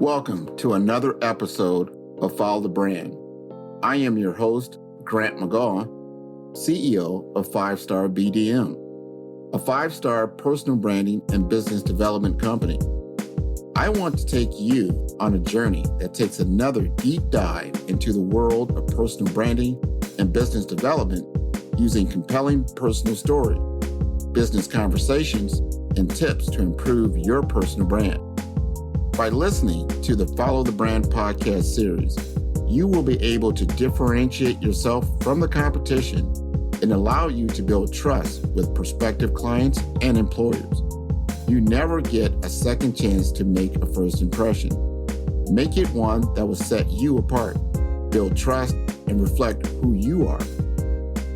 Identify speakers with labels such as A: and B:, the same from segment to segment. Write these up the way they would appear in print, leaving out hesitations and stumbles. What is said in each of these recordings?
A: Welcome to another episode of Follow the Brand. I am your host, Grant McGaw, CEO of 5-Star BDM, a 5-star personal branding and business development company. I want to take you on a journey that takes another deep dive into the world of personal branding and business development using compelling personal stories, business conversations, and tips to improve your personal brand. By listening to the Follow the Brand podcast series, you will be able to differentiate yourself from the competition and allow you to build trust with prospective clients and employers. You never get a second chance to make a first impression. Make it one that will set you apart, build trust, and reflect who you are.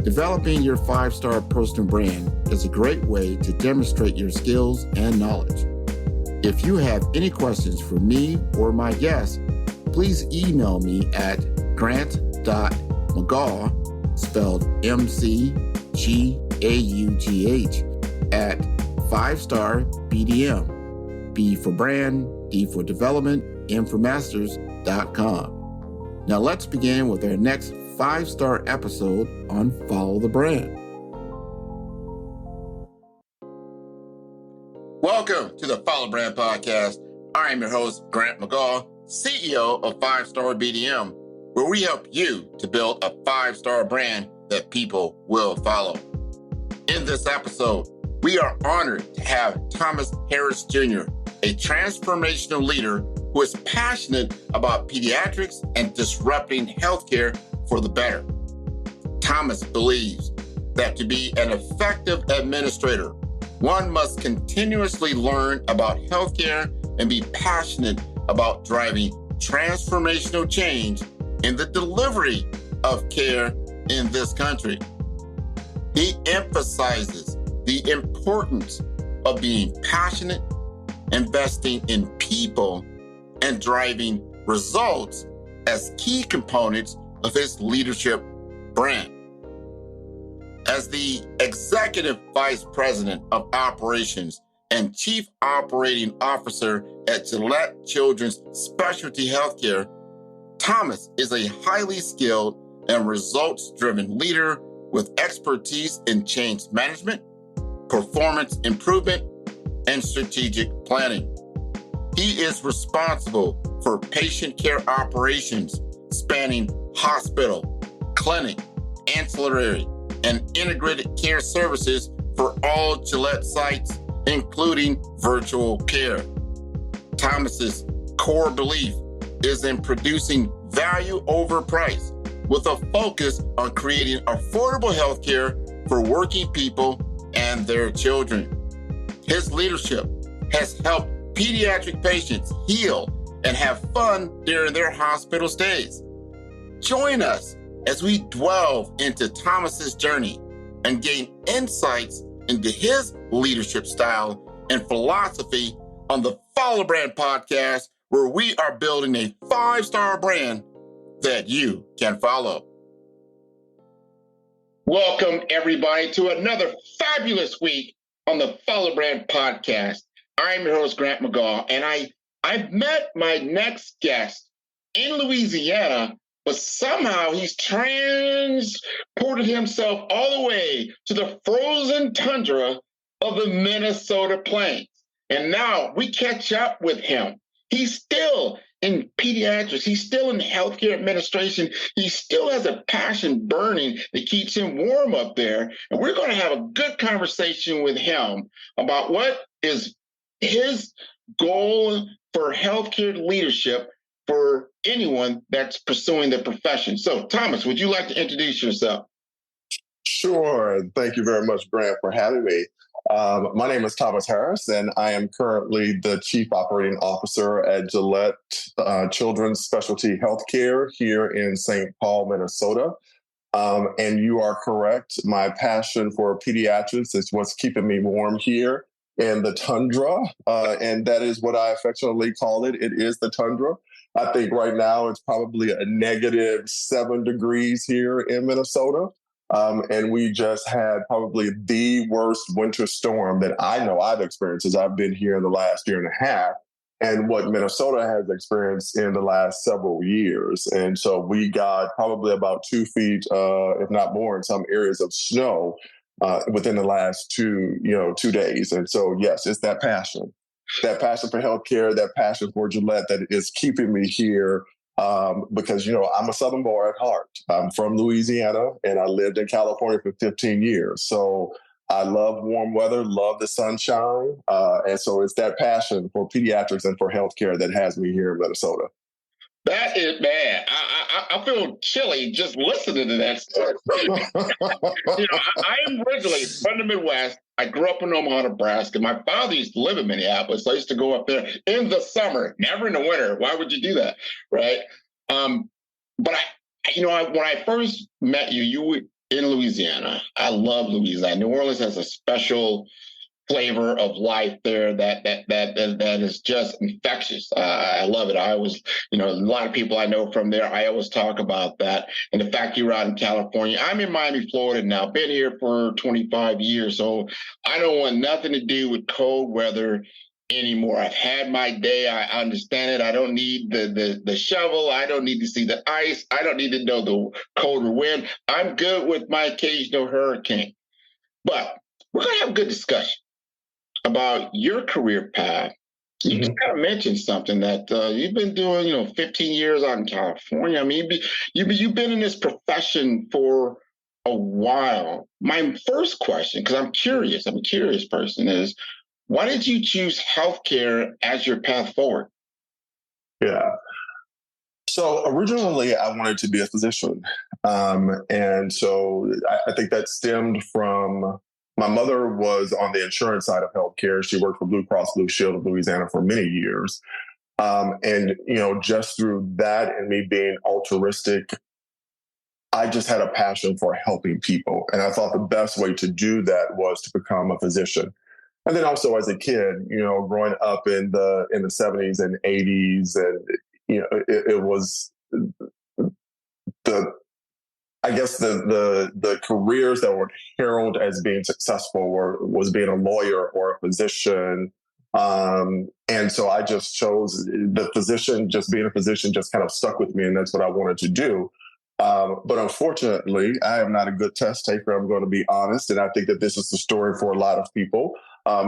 A: Developing your 5-star personal brand is a great way to demonstrate your skills and knowledge. If you have any questions for me or my guests, please email me at grant.mcgaugh, spelled M-C-G-A-U-G-H, at 5-star BDM, B for brand, D for development, M for masters.com. Now let's begin with our next 5-star episode on Follow the Brand. Welcome to the Follow Brand Podcast. I am your host, Grant McGaugh, CEO of 5-Star BDM, where we help you to build a 5-star brand that people will follow. In this episode, we are honored to have Thomas Harris Jr., a transformational leader who is passionate about pediatrics and disrupting healthcare for the better. Thomas believes that to be an effective administrator, one must continuously learn about healthcare and be passionate about driving transformational change in the delivery of care in this country. He emphasizes the importance of being passionate, investing in people, and driving results as key components of his leadership brand. As the Executive Vice President of Operations and Chief Operating Officer at Gillette Children's Specialty Healthcare, Thomas is a highly skilled and results-driven leader with expertise in change management, performance improvement, and strategic planning. He is responsible for patient care operations spanning hospital, clinic, ancillary, and integrated care services for all Gillette sites, including virtual care. Thomas's core belief is in producing value over price with a focus on creating affordable healthcare for working people and their children. His leadership has helped pediatric patients heal and have fun during their hospital stays. Join us as we delve into Thomas's journey and gain insights into his leadership style and philosophy on the Follow Brand Podcast, where we are building a 5-star brand that you can follow. Welcome, everybody, to another fabulous week on the Follow Brand Podcast. I'm your host, Grant McGaugh, and I've met my next guest in Louisiana, but somehow he's transported himself all the way to the frozen tundra of the Minnesota plains. And now we catch up with him. He's still in pediatrics. He's still in healthcare administration. He still has a passion burning that keeps him warm up there. And we're going to have a good conversation with him about what is his goal for healthcare leadership for anyone that's pursuing the profession. So, Thomas, would you like to introduce yourself?
B: Sure. Thank you very much, Grant, for having me. My name is Thomas Harris, and I am currently the Chief Operating Officer at Gillette Children's Specialty Healthcare here in St. Paul, Minnesota. And you are correct. My passion for pediatrics is what's keeping me warm here in the tundra. And that is what I affectionately call it. It is the tundra. I think right now it's probably a -7 degrees here in Minnesota. And we just had probably the worst winter storm that I know I've experienced as I've been here in the last year and a half. and what Minnesota has experienced in the last several years. And so we got probably about 2 feet, if not more, in some areas of snow within the last 2 days. And so, yes, it's that passion for healthcare, that passion for Gillette that is keeping me here. Because, I'm a Southern boy at heart. I'm from Louisiana and I lived in California for 15 years. So I love warm weather, love the sunshine. And so it's that passion for pediatrics and for healthcare that has me here in Minnesota.
A: That is bad. I feel chilly just listening to that stuff. I am originally from the Midwest. I grew up in Omaha, Nebraska. My father used to live in Minneapolis. So I used to go up there in the summer, never in the winter. Why would you do that, right? But when I first met you, you were in Louisiana. I love Louisiana. New Orleans has a special flavor of life there that is just infectious. I love it. I always, a lot of people I know from there, I always talk about that. And the fact you're out in California, I'm in Miami, Florida now, been here for 25 years. So I don't want nothing to do with cold weather anymore. I've had my day. I understand it. I don't need the shovel. I don't need to see the ice. I don't need to know the colder wind. I'm good with my occasional hurricane. But we're going to have a good discussion about your career path. You just kind of mentioned something that you've been doing, 15 years out in California. I mean, you've been in this profession for a while. My first question, because I'm a curious person, is why did you choose healthcare as your path forward?
B: Yeah. So originally, I wanted to be a physician. And so I think that stemmed from my mother was on the insurance side of healthcare. She worked for Blue Cross Blue Shield of Louisiana for many years. And just through that and me being altruistic, I just had a passion for helping people. And I thought the best way to do that was to become a physician. And then also as a kid, growing up in the 70s and 80s, and it was the careers that were heralded as being successful was being a lawyer or a physician. And so I just chose the physician. Just being a physician just kind of stuck with me, and that's what I wanted to do. But unfortunately, I am not a good test taker. I'm going to be honest, and I think that this is the story for a lot of people,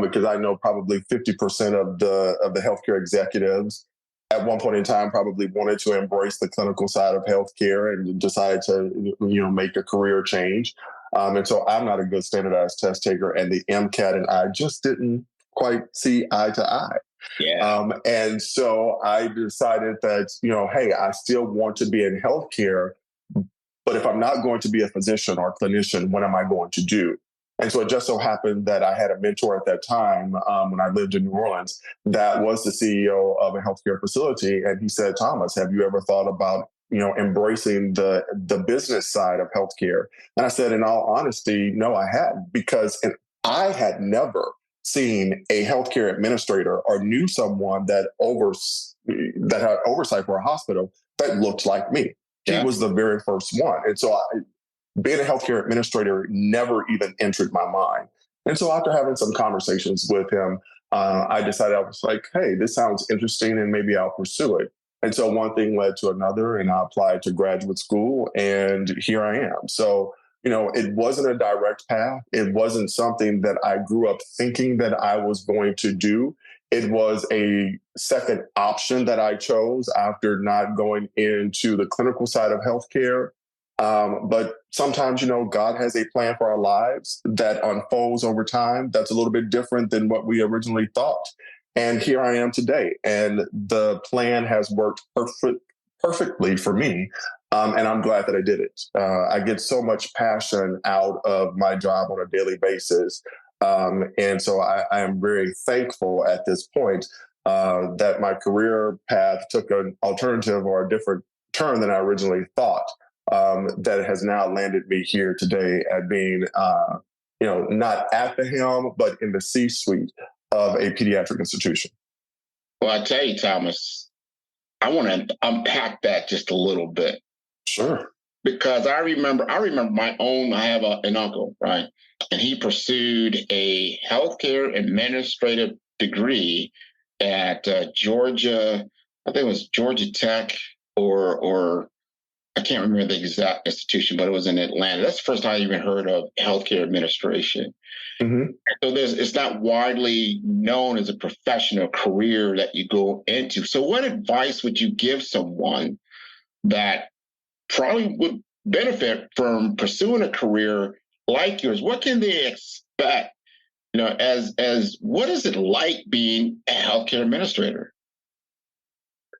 B: because I know probably 50% of the healthcare executives at one point in time probably wanted to embrace the clinical side of healthcare and decided to make a career change. And so I'm not a good standardized test taker, and the MCAT and I just didn't quite see eye to eye.
A: Yeah.
B: And so I decided that, hey, I still want to be in healthcare, but if I'm not going to be a physician or a clinician, what am I going to do? And so it just so happened that I had a mentor at that time when I lived in New Orleans that was the CEO of a healthcare facility. And he said, Thomas, have you ever thought about, embracing the business side of healthcare? And I said, in all honesty, no, I hadn't, because I had never seen a healthcare administrator or knew someone that had oversight for a hospital that looked like me. He was the very first one. And so being a healthcare administrator never even entered my mind. And so after having some conversations with him, I decided, I was like, hey, this sounds interesting and maybe I'll pursue it. And so one thing led to another, and I applied to graduate school, and here I am. So, it wasn't a direct path. It wasn't something that I grew up thinking that I was going to do. It was a second option that I chose after not going into the clinical side of healthcare. But sometimes, God has a plan for our lives that unfolds over time. That's a little bit different than what we originally thought. And here I am today. And the plan has worked perfectly for me. And I'm glad that I did it. I get so much passion out of my job on a daily basis. And so I am very thankful at this point that my career path took an alternative or a different turn than I originally thought. That has now landed me here today at being, not at the helm, but in the C-suite of a pediatric institution.
A: Well, I tell you, Thomas, I want to unpack that just a little bit.
B: Sure.
A: Because I remember I have an uncle, right? And he pursued a healthcare administrative degree at Georgia. I think it was Georgia Tech or I can't remember the exact institution, but it was in Atlanta. That's the first time I even heard of healthcare administration.
B: Mm-hmm.
A: So it's not widely known as a professional career that you go into. So what advice would you give someone that probably would benefit from pursuing a career like yours? What can they expect? As what is it like being a healthcare administrator?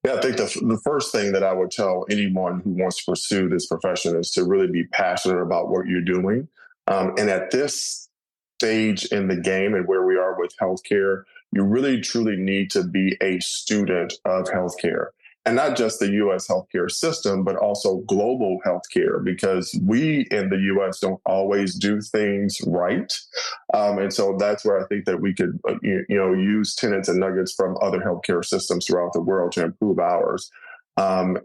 B: Yeah, I think the first thing that I would tell anyone who wants to pursue this profession is to really be passionate about what you're doing. And at this stage in the game and where we are with healthcare, you really truly need to be a student of healthcare. And not just the US healthcare system, but also global healthcare, because we in the US don't always do things right. And so that's where I think that we could, use tenets and nuggets from other healthcare systems throughout the world to improve ours. And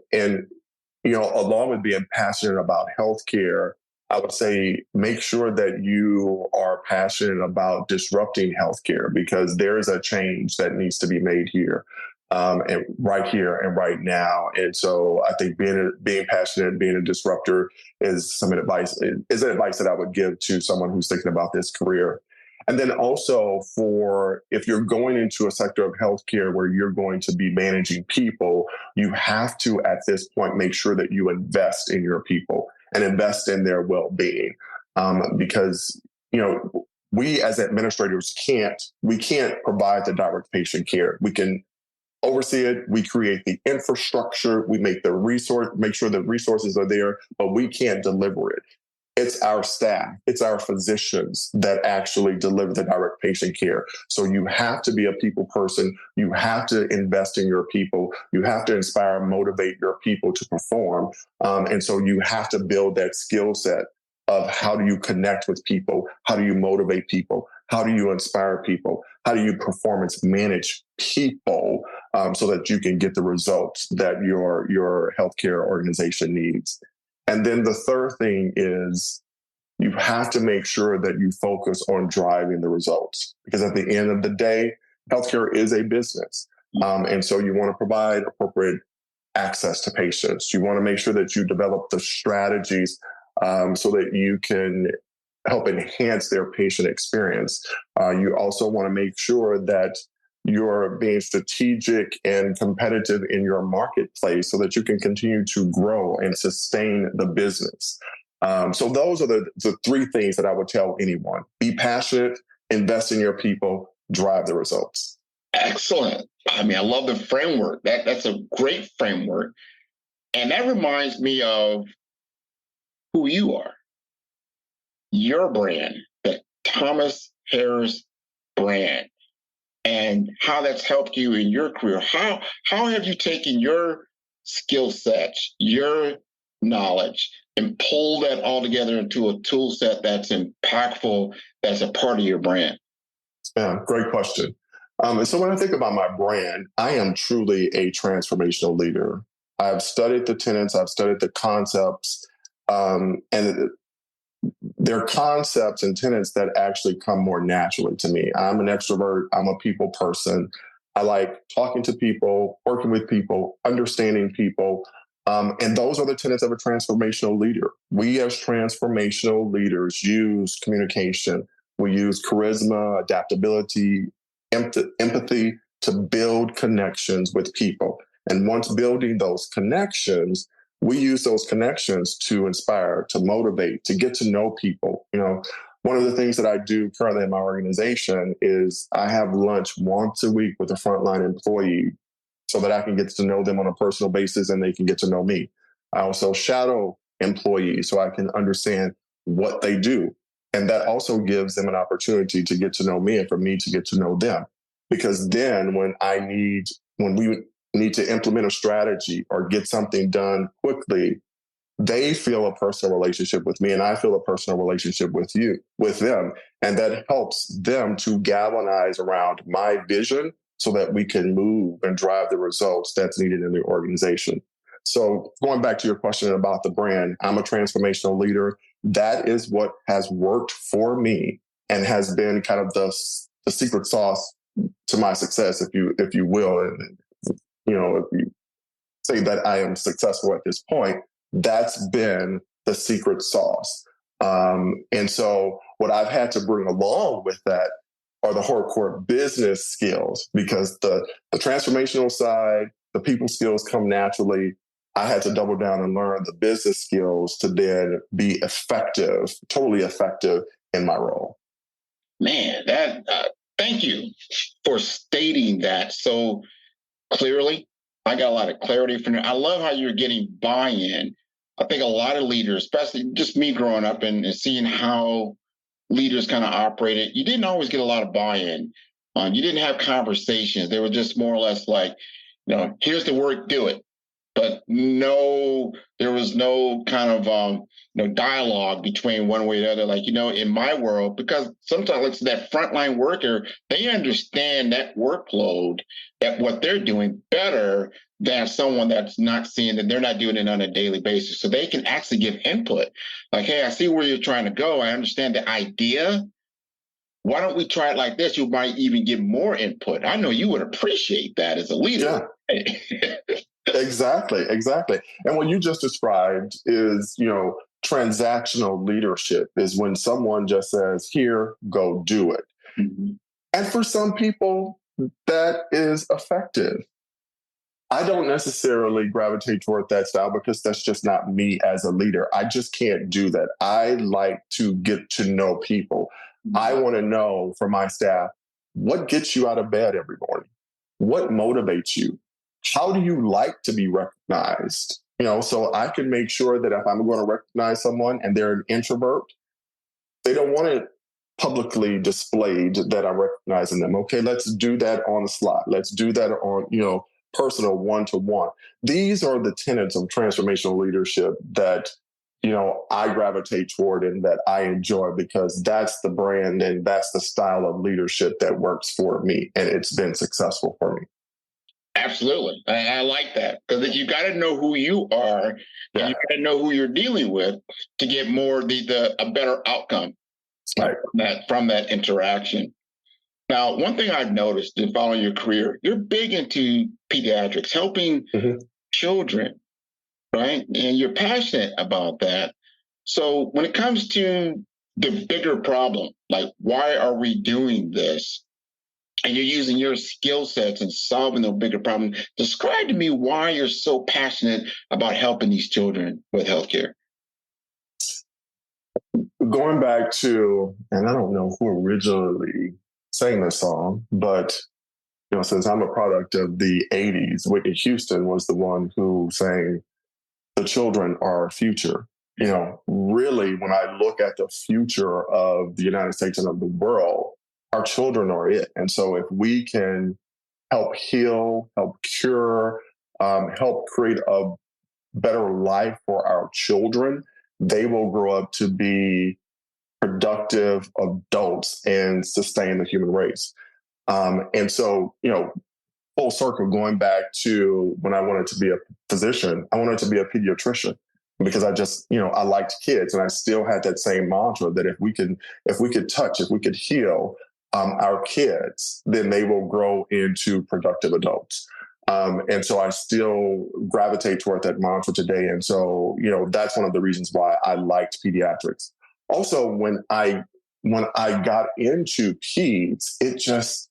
B: along with being passionate about healthcare, I would say make sure that you are passionate about disrupting healthcare, because there is a change that needs to be made here, and right here and right now. And so I think being passionate, being a disruptor is an advice that I would give to someone who's thinking about this career. And then also, for if you're going into a sector of healthcare where you're going to be managing people, you have to, at this point, make sure that you invest in your people and invest in their well-being, because we as administrators can't provide the direct patient care. We can oversee it. We create the infrastructure. We make make sure the resources are there, but we can't deliver it. It's our staff, it's our physicians that actually deliver the direct patient care. So you have to be a people person. You have to invest in your people. You have to inspire and motivate your people to perform. And so you have to build that skill set of how do you connect with people? How do you motivate people? How do you inspire people? How do you performance manage people, so that you can get the results that your healthcare organization needs? And then the third thing is you have to make sure that you focus on driving the results, because at the end of the day, healthcare is a business. And so you want to provide appropriate access to patients. You want to make sure that you develop the strategies, so that you can help enhance their patient experience. You also want to make sure that you're being strategic and competitive in your marketplace so that you can continue to grow and sustain the business. So those are the three things that I would tell anyone. Be passionate, invest in your people, drive the results.
A: Excellent. I mean, I love the framework. That's a great framework. And that reminds me of who you are, your brand, the Thomas Harris brand, and how that's helped you in your career. How have you taken your skill sets, your knowledge, and pulled that all together into a tool set that's impactful, that's a part of your brand?
B: Yeah, great question. And so when I think about my brand, I am truly a transformational leader. I've studied the tenets, I've studied the concepts, and they're concepts and tenets that actually come more naturally to me. I'm an extrovert. I'm a people person. I like talking to people, working with people, understanding people. And those are the tenets of a transformational leader. We as transformational leaders use communication. We use charisma, adaptability, empathy to build connections with people. And once building those connections, we use those connections to inspire, to motivate, to get to know people. One of the things that I do currently in my organization is I have lunch once a week with a frontline employee so that I can get to know them on a personal basis and they can get to know me. I also shadow employees so I can understand what they do. And that also gives them an opportunity to get to know me and for me to get to know them. Because then when we need to implement a strategy or get something done quickly, they feel a personal relationship with me and I feel a personal relationship with them. And that helps them to galvanize around my vision so that we can move and drive the results that's needed in the organization. So going back to your question about the brand, I'm a transformational leader. That is what has worked for me and has been kind of the secret sauce to my success, if you will, and if you say that I am successful at this point, that's been the secret sauce. And so what I've had to bring along with that are the hardcore business skills, because the transformational side, the people skills come naturally. I had to double down and learn the business skills to then be effective, totally effective in my role.
A: Man, thank you for stating that so clearly. I got a lot of clarity from it. I love how you're getting buy-in. I think a lot of leaders, especially just me growing up and seeing how leaders kind of operated, you didn't always get a lot of buy-in. You didn't have conversations. They were just more or less like, here's the work, do it. But no, there was no kind of dialogue between one way or the other. Like, in my world, because sometimes that frontline worker, they understand that workload, that what they're doing better than someone that's not seeing that, they're not doing it on a daily basis. So they can actually give input. Like, hey, I see where you're trying to go. I understand the idea. Why don't we try it like this? You might even get more input. I know you would appreciate that as a leader.
B: Yeah. Exactly. And what you just described is, transactional leadership is when someone just says, here, go do it. Mm-hmm. And for some people, that is effective. I don't necessarily gravitate toward that style because that's just not me as a leader. I just can't do that. I like to get to know people. Mm-hmm. I want to know from my staff, what gets you out of bed every morning? What motivates you? How do you like to be recognized? So I can make sure that if I'm going to recognize someone and they're an introvert, they don't want it publicly displayed that I'm recognizing them. Okay, let's do that on the slide. Let's do that on, personal one-to-one. These are the tenets of transformational leadership that, I gravitate toward and that I enjoy, because that's the brand and that's the style of leadership that works for me. And it's been successful for me.
A: Absolutely. I like that, because you got to know who you are, and you got to know who you're dealing with to get more a better outcome from that interaction. Now, one thing I've noticed in following your career, you're big into pediatrics, helping children, right? And you're passionate about that. So when it comes to the bigger problem, like, why are we doing this? And you're using your skill sets and solving the bigger problem. Describe to me why you're so passionate about helping these children with healthcare.
B: Going back to, and I don't know who originally sang this song, but since I'm a product of the 80s, Whitney Houston was the one who sang, "The children are our future." Really, when I look at the future of the United States and of the world, our children are it. And so if we can help heal, help cure, help create a better life for our children, they will grow up to be productive adults and sustain the human race. And so, full circle, going back to when I wanted to be a physician, I wanted to be a pediatrician, because I just, I liked kids, and I still had that same mantra that if we could touch, if we could heal our kids, then they will grow into productive adults. And so I still gravitate toward that mantra today. And so, that's one of the reasons why I liked pediatrics. Also, when I got into peds, it just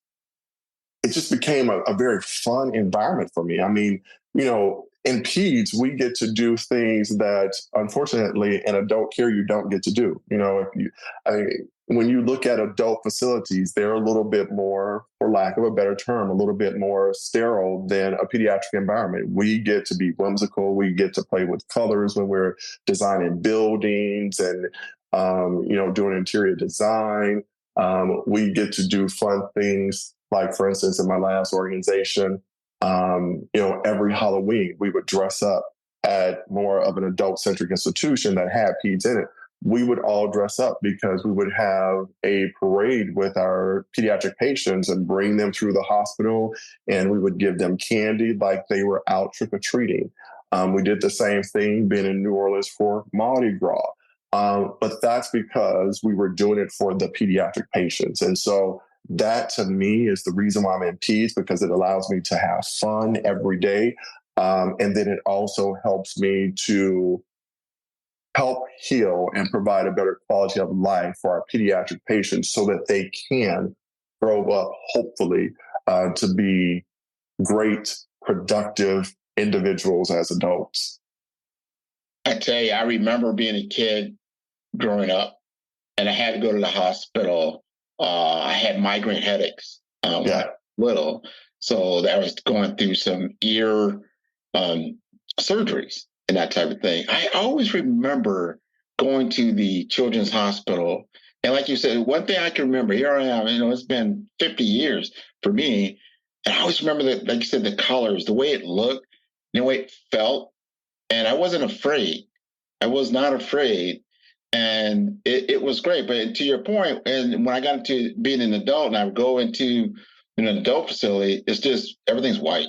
B: became a very fun environment for me. I mean, in peds, we get to do things that, unfortunately, in adult care, you don't get to do. When you look at adult facilities, they're a little bit more, for lack of a better term, a little bit more sterile than a pediatric environment. We get to be whimsical. We get to play with colors when we're designing buildings and, doing interior design. We get to do fun things. Like, for instance, in my last organization, every Halloween, we would dress up at more of an adult-centric institution that had peds in it. We would all dress up because we would have a parade with our pediatric patients and bring them through the hospital, and we would give them candy like they were out trick-or-treating. We did the same thing being in New Orleans for Mardi Gras. But that's because we were doing it for the pediatric patients. And so That to me is the reason why I'm in peds, because it allows me to have fun every day. And then it also helps me to help heal and provide a better quality of life for our pediatric patients so that they can grow up, hopefully, to be great, productive individuals as adults.
A: I tell you, I remember being a kid growing up, and I had to go to the hospital. I had migraine headaches when I was little, so I was going through some ear surgeries and that type of thing. I always remember going to the children's hospital, and like you said, one thing I can remember, here I am, it's been 50 years for me, and I always remember that, like you said, the colors, the way it looked, the way it felt, and I wasn't afraid. I was not afraid. And it was great. But to your point, and when I got into being an adult and I would go into an adult facility, it's just everything's white.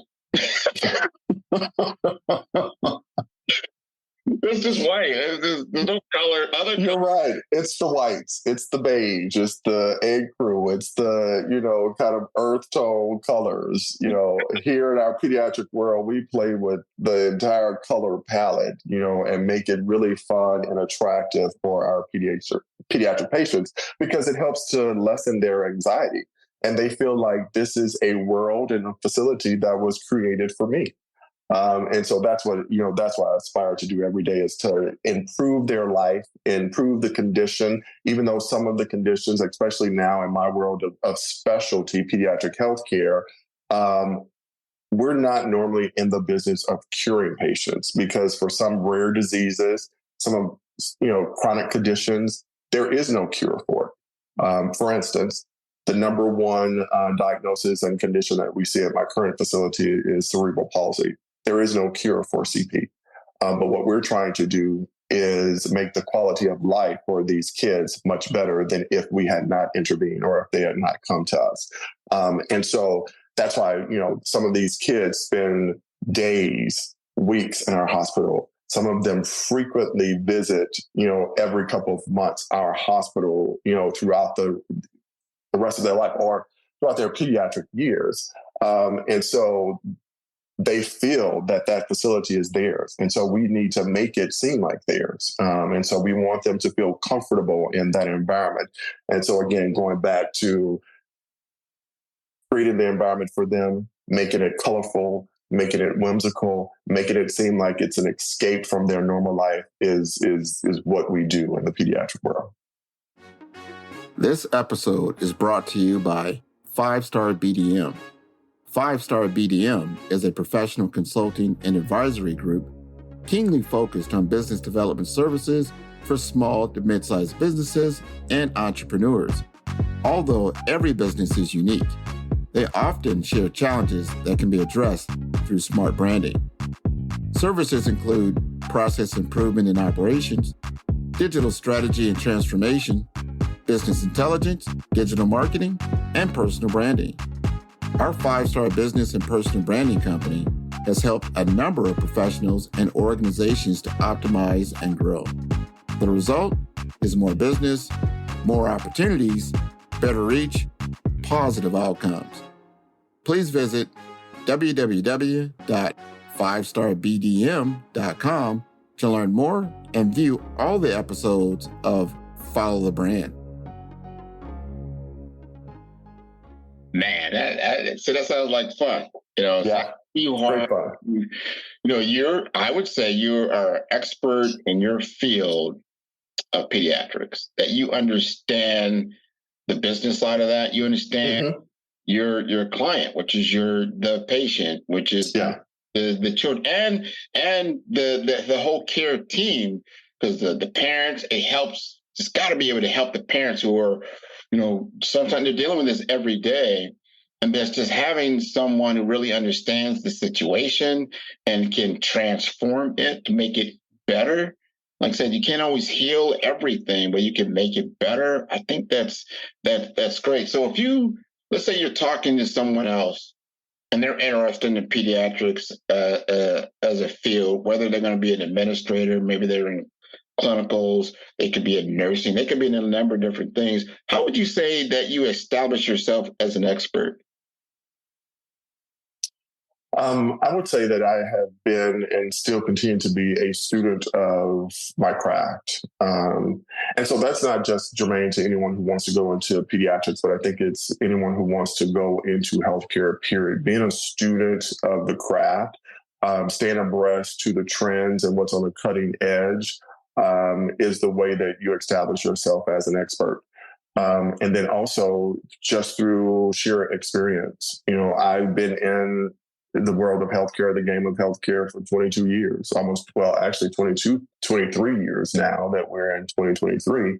A: It's just white. There's no color.
B: You're right. It's the whites. It's the beige. It's the egg crew. It's the, kind of earth tone colors. Here in our pediatric world, we play with the entire color palette, and make it really fun and attractive for our pediatric patients, because it helps to lessen their anxiety. And they feel like this is a world and a facility that was created for me. And so that's what I aspire to do every day, is to improve their life, improve the condition, even though some of the conditions, especially now in my world of specialty pediatric healthcare, we're not normally in the business of curing patients, because for some rare diseases, some of, chronic conditions, there is no cure for it. For instance, the number one diagnosis and condition that we see at my current facility is cerebral palsy. There is no cure for CP. But what we're trying to do is make the quality of life for these kids much better than if we had not intervened or if they had not come to us. And so that's why, some of these kids spend days, weeks in our hospital. Some of them frequently visit, every couple of months, our hospital, throughout the rest of their life or throughout their pediatric years. And so they feel that facility is theirs. And so we need to make it seem like theirs. And so we want them to feel comfortable in that environment. And so again, going back to creating the environment for them, making it colorful, making it whimsical, making it seem like it's an escape from their normal life is what we do in the pediatric world.
C: This episode is brought to you by 5-Star BDM. 5-Star BDM is a professional consulting and advisory group keenly focused on business development services for small to mid-sized businesses and entrepreneurs. Although every business is unique, they often share challenges that can be addressed through smart branding. Services include process improvement in operations, digital strategy and transformation, business intelligence, digital marketing, and personal branding. Our 5-Star business and personal branding company has helped a number of professionals and organizations to optimize and grow. The result is more business, more opportunities, better reach, positive outcomes. Please visit www.5starbdm.com to learn more and view all the episodes of Follow the Brand.
A: Man, that sounds like fun.
B: Yeah, great fun.
A: I would say you are an expert in your field of pediatrics, that you understand the business side of that. You understand your client, which is the patient, which is the children and the whole care team, because the parents, it's got to be able to help the parents who are, sometimes they're dealing with this every day. And there's just having someone who really understands the situation and can transform it to make it better. Like I said, you can't always heal everything, but you can make it better. I think that's great. So let's say you're talking to someone else and they're interested in pediatrics as a field, whether they're going to be an administrator, maybe they're in clinicals, they could be in nursing, they could be in a number of different things. How would you say that you establish yourself as an expert?
B: I would say that I have been and still continue to be a student of my craft. And so that's not just germane to anyone who wants to go into pediatrics, but I think it's anyone who wants to go into healthcare, period. Being a student of the craft, staying abreast to the trends and what's on the cutting edge is the way that you establish yourself as an expert. And then also just through sheer experience. I've been in the world of healthcare, the game of healthcare for 22 years, actually 23 years now that we're in 2023.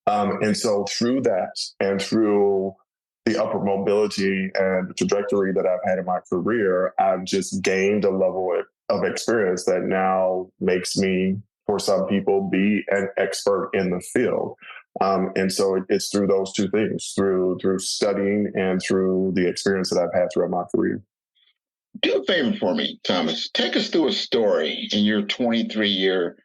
B: And so through that and through the upward mobility and the trajectory that I've had in my career, I've just gained a level of experience that now makes me, for some people, be an expert in the field. And so it's through those two things, through studying and through the experience that I've had throughout my career.
A: Do a favor for me, Thomas. Take us through a story in your 23-year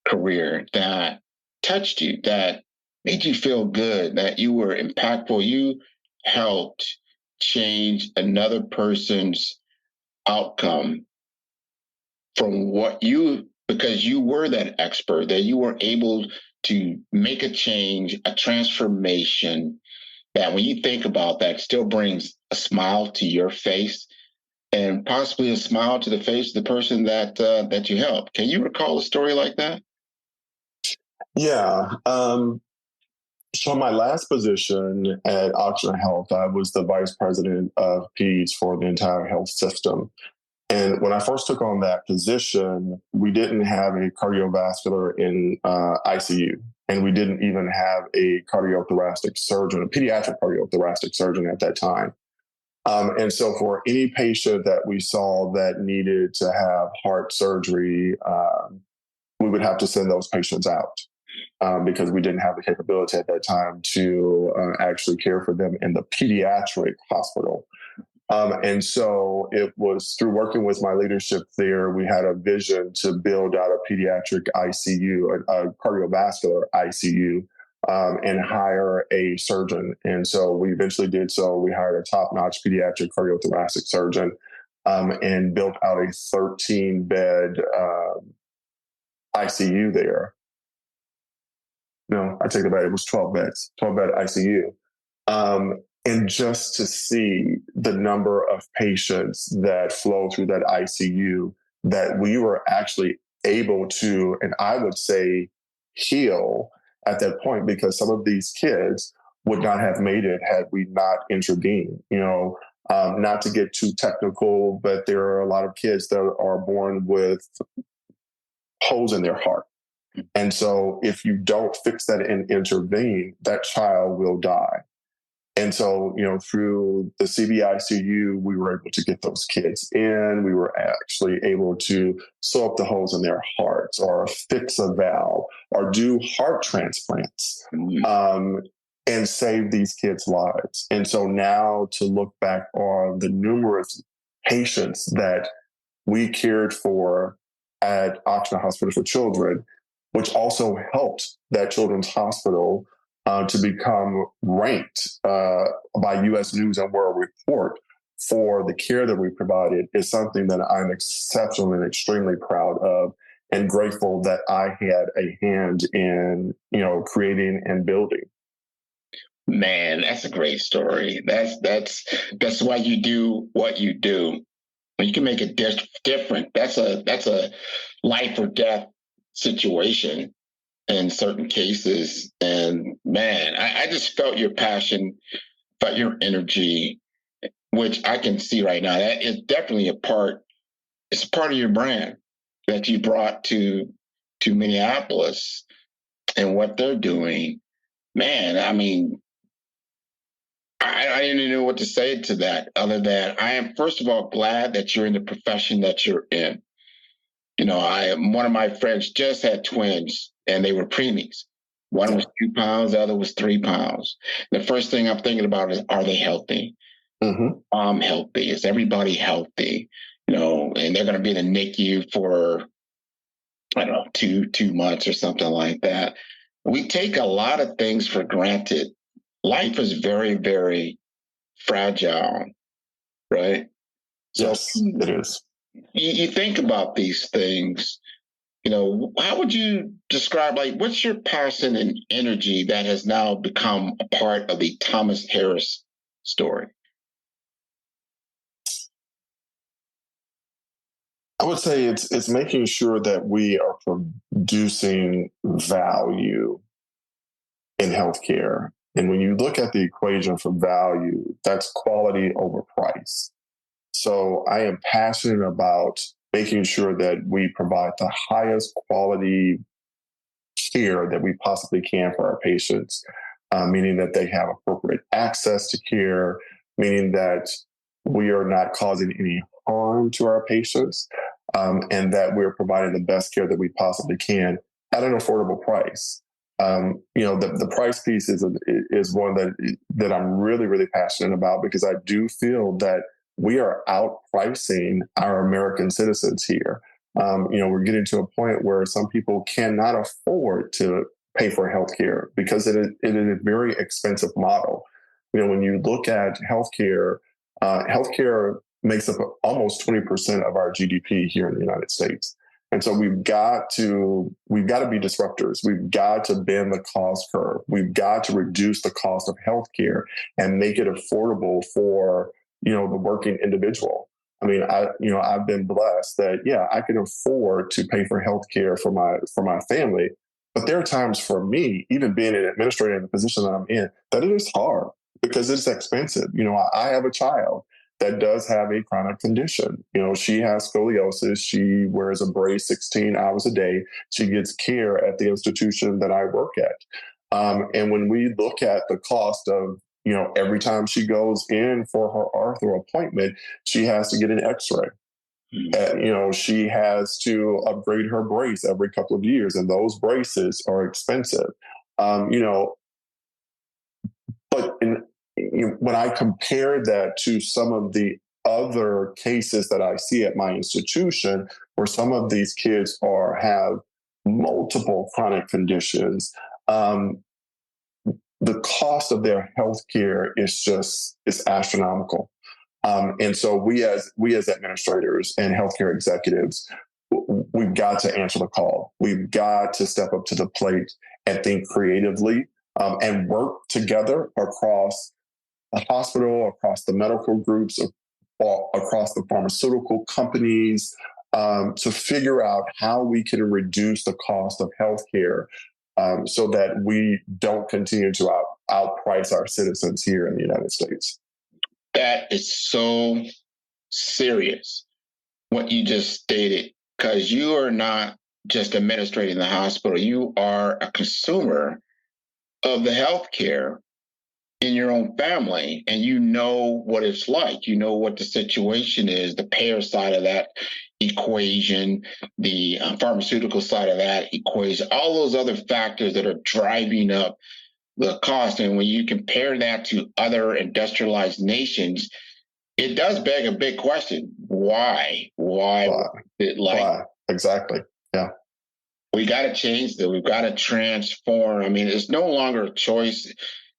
A: career that touched you, that made you feel good, that you were impactful. You helped change another person's outcome from because you were that expert, that you were able to make a change, a transformation that when you think about that still brings a smile to your face and possibly a smile to the face of the person that you help. Can you recall a story like that?
B: Yeah. So my last position at Oxford Health, I was the vice president of PEDS for the entire health system. And when I first took on that position, we didn't have a cardiovascular in ICU, and we didn't even have a cardiothoracic surgeon, a pediatric cardiothoracic surgeon at that time. And so for any patient that we saw that needed to have heart surgery, we would have to send those patients out because we didn't have the capability at that time to actually care for them in the pediatric hospital. And so it was through working with my leadership there, we had a vision to build out a pediatric ICU, a cardiovascular ICU, and hire a surgeon. And so we eventually did so. We hired a top-notch pediatric cardiothoracic surgeon and built out a 13-bed ICU there. No, I take it back. It was 12 beds, 12-bed ICU. And just to see the number of patients that flow through that ICU that we were actually able to, and I would say, heal at that point, because some of these kids would not have made it had we not intervened. Not to get too technical, but there are a lot of kids that are born with holes in their heart. And so if you don't fix that and intervene, that child will die. And so, through the CBICU, we were able to get those kids in. We were actually able to sew up the holes in their hearts or fix a valve or do heart transplants and save these kids' lives. And so now to look back on the numerous patients that we cared for at Oxford Hospital for Children, which also helped that children's hospital to become ranked by U.S. News and World Report for the care that we provided, is something that I'm exceptionally and extremely proud of, and grateful that I had a hand in, creating and building.
A: Man, that's a great story. That's why you do what you do. When you can make it different, that's a life or death situation in certain cases. And man, I just felt your passion, felt your energy, which I can see right now. That is definitely it's a part of your brand that you brought to Minneapolis and what they're doing. Man, I mean, I didn't know what to say to that other than I am, first of all, glad that you're in the profession that you're in. One of my friends just had twins and they were preemies. One was 2 pounds, the other was 3 pounds. The first thing I'm thinking about is, are they healthy?
B: Mm-hmm.
A: I'm healthy. Is everybody healthy? And they're going to be in the NICU for I don't know, two months or something like that. We take a lot of things for granted. Life is very, very fragile, right? So
B: Yes, it is.
A: you think about these things, how would you describe, like, what's your passion and energy that has now become a part of the Thomas Harris story?
B: I would say it's making sure that we are producing value in healthcare. And when you look at the equation for value, that's quality over price. So I am passionate about making sure that we provide the highest quality care that we possibly can for our patients, meaning that they have appropriate access to care, meaning that we are not causing any harm to our patients, and that we're providing the best care that we possibly can at an affordable price. The price piece is one that I'm really, really passionate about, because I do feel that we are outpricing our American citizens here. We're getting to a point where some people cannot afford to pay for healthcare because it is a very expensive model. When you look at healthcare, healthcare makes up almost 20% of our GDP here in the United States. And so we've got to be disruptors. We've got to bend the cost curve. We've got to reduce the cost of healthcare and make it affordable for, the working individual. I mean, I've been blessed that, I can afford to pay for healthcare for my family. But there are times for me, even being an administrator in the position that I'm in, that it is hard because it's expensive. I have a child that does have a chronic condition. She has scoliosis. She wears a brace 16 hours a day. She gets care at the institution that I work at. And when we look at the cost of, every time she goes in for her ortho appointment, she has to get an x-ray. She has to upgrade her brace every couple of years, and those braces are expensive. But when I compare that to some of the other cases that I see at my institution, where some of these kids have multiple chronic conditions, the cost of their health care is astronomical. And so we as administrators and healthcare executives, we've got to answer the call. We've got to step up to the plate and think creatively, and work together across the hospital, across the medical groups, across the pharmaceutical companies, to figure out how we can reduce the cost of healthcare, so that we don't continue to outprice our citizens here in the United States.
A: That is so serious, what you just stated, because you are not just administrating the hospital. You are a consumer of the healthcare in your own family, and you know what it's like. You know what the situation is, the payer side of that equation, the pharmaceutical side of that equation, all those other factors that are driving up the cost. And when you compare that to other industrialized nations, it does beg a big question. Why?
B: Why? Exactly. Yeah.
A: We got to change that. We've got to transform. I mean, it's no longer a choice.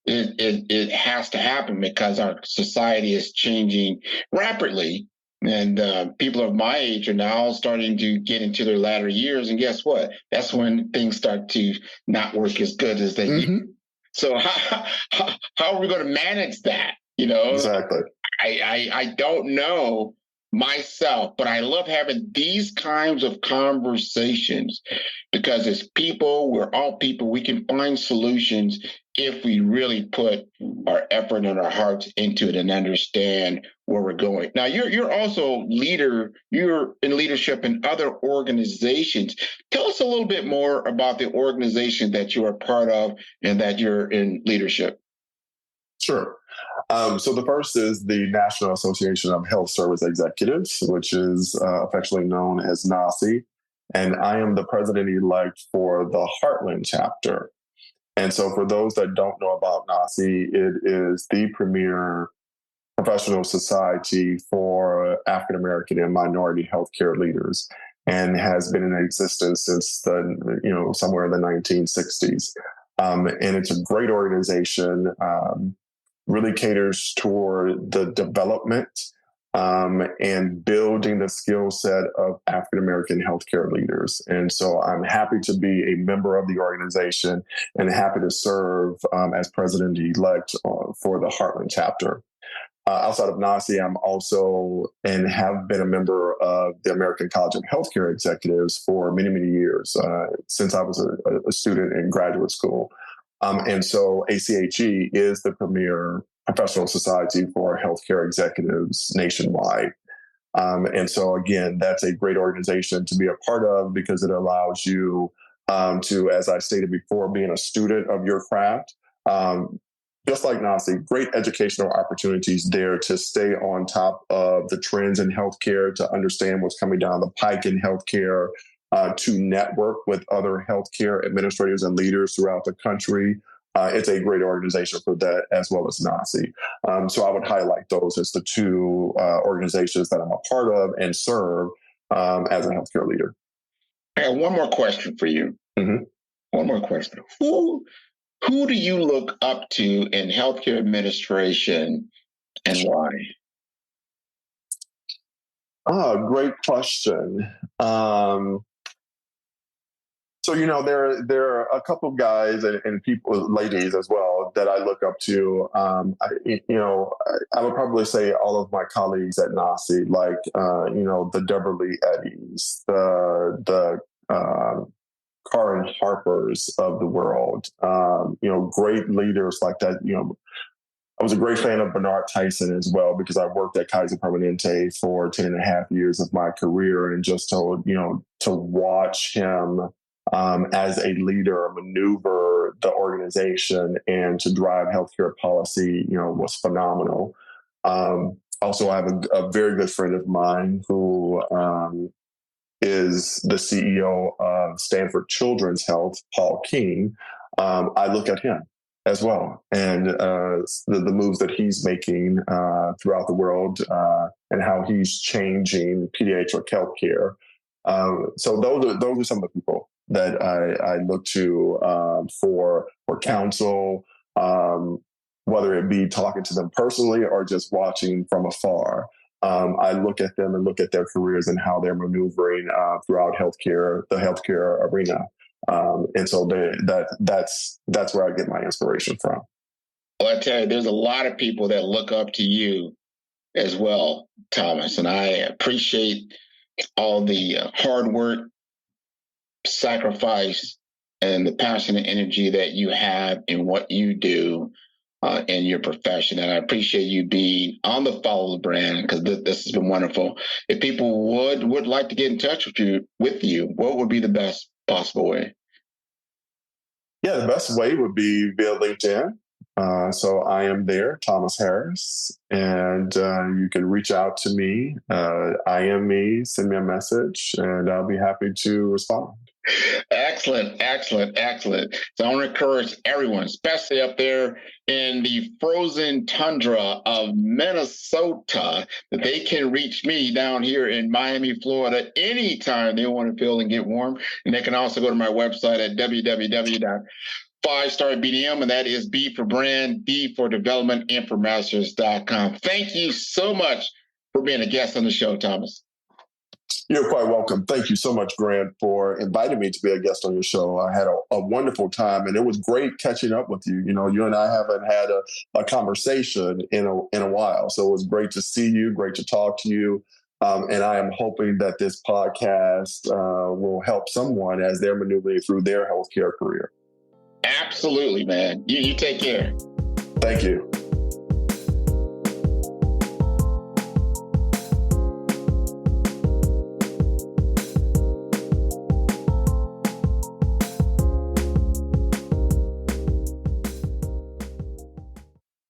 A: It has to happen because our society is changing rapidly. And people of my age are now starting to get into their latter years. And guess what? That's when things start to not work as good as they used. So how are we going to manage that?
B: Exactly.
A: I don't know myself, but I love having these kinds of conversations because as people, we're all people. We can find solutions if we really put our effort and our hearts into it and understand where we're going. Now, you're also leader. You're in leadership in other organizations. Tell us a little bit more about the organization that you are part of and that you're in leadership.
B: Sure. So the first is the National Association of Health Service Executives, which is affectionately known as NASE. And I am the president-elect for the Heartland chapter. And so for those that don't know about NASE, it is the premier professional society for African-American and minority healthcare leaders. and has been in existence since somewhere in the 1960s. And it's a great organization, really caters toward the development and building the skill set of African-American healthcare leaders. And so I'm happy to be a member of the organization and happy to serve as president-elect for the Heartland chapter. Outside of NACI, I'm also and have been a member of the American College of Healthcare Executives for many, many years, since I was a student in graduate school. And so ACHE is the premier professional society for healthcare executives nationwide. And so, again, that's a great organization to be a part of because it allows you to, as I stated before, being a student of your craft. Just like NACI, great educational opportunities there to stay on top of the trends in healthcare, to understand what's coming down the pike in healthcare, to network with other healthcare administrators and leaders throughout the country. It's a great organization for that, as well as NACI. So I would highlight those as the two organizations that I'm a part of and serve as a healthcare leader.
A: I have one more question for you.
B: Mm-hmm.
A: One more question. Who do you look up to in healthcare administration and why?
B: Great question. So, there are a couple of guys and people, ladies as well, that I look up to. I would probably say all of my colleagues at NACI, like, the Deborah Lee Eddies, the Karen Harpers of the world, great leaders like that. I was a great fan of Bernard Tyson as well, because I worked at Kaiser Permanente for 10 and a half years of my career, and just to watch him as a leader maneuver the organization and to drive healthcare policy, was phenomenal. Also, I have a very good friend of mine who is the CEO of Stanford Children's Health, Paul King. I look at him as well, and the moves that he's making throughout the world, and how he's changing pediatric healthcare. So those are some of the people that I look to for counsel, whether it be talking to them personally or just watching from afar. I look at them and look at their careers and how they're maneuvering throughout the healthcare arena. And so that's where I get my inspiration from.
A: Well, I tell you, there's a lot of people that look up to you as well, Thomas, and I appreciate all the hard work, sacrifice, and the passion and energy that you have in what you do in your profession. And I appreciate you being on the Follow the Brand, because this has been wonderful. If people would like to get in touch with you, what would be the best possible way?
B: Yeah, the best way would be via LinkedIn. So I am there, Thomas Harris, and you can reach out to me. I am me, send me a message, and I'll be happy to respond.
A: Excellent. So I want to encourage everyone, especially up there in the frozen tundra of Minnesota, that they can reach me down here in Miami, Florida, anytime they want to feel and get warm. And they can also go to my website at www.5starbdm, and that is B for brand, D for development, M for masters.com. Thank you so much for being a guest on the show, Thomas.
B: You're quite welcome. Thank you so much, Grant, for inviting me to be a guest on your show. I had a wonderful time, and it was great catching up with you. You and I haven't had a conversation in a while, so it was great to see you, great to talk to you. And I am hoping that this podcast will help someone as they're maneuvering through their healthcare career.
A: Absolutely, man. You take care.
B: Thank you.